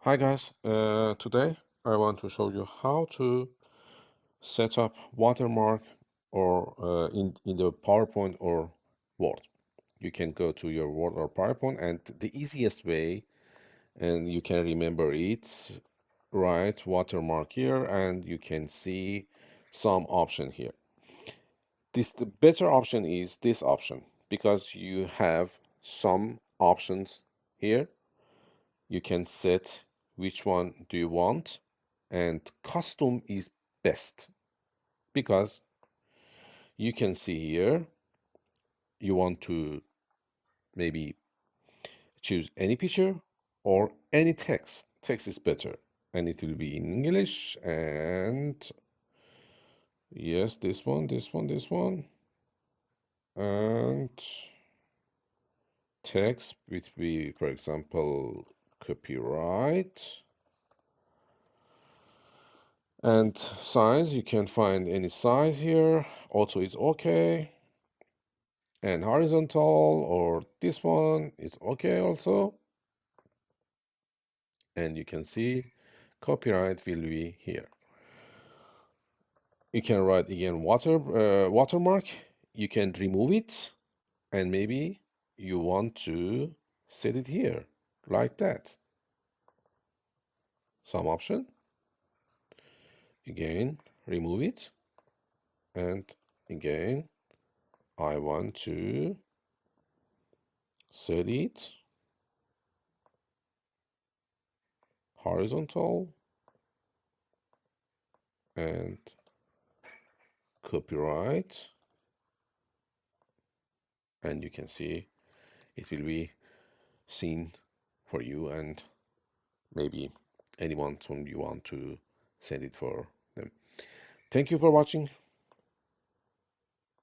Hi guys, today I want to show you how to set up watermark or in the PowerPoint or Word. You can go to your Word or PowerPoint, and the easiest way, and you can remember it, write watermark here, and you can see some option here. The better option is this option because you have some options here. You can set which one do you want, and custom is best because you can see here you want to maybe choose any picture or any text is better, and it will be in English. And yes, this one, and text which be, for example, copyright. And size, you can find any size here. Auto is okay. And horizontal or this one is okay also. And you can see copyright will be here. You can write again watermark. You can remove it, and maybe you want to set it here like that. Some option. Again, remove it. And again, I want to set it horizontal and copyright, and you can see it will be seen for you, and maybe anyone whom you want to send it for them. Thank you for watching.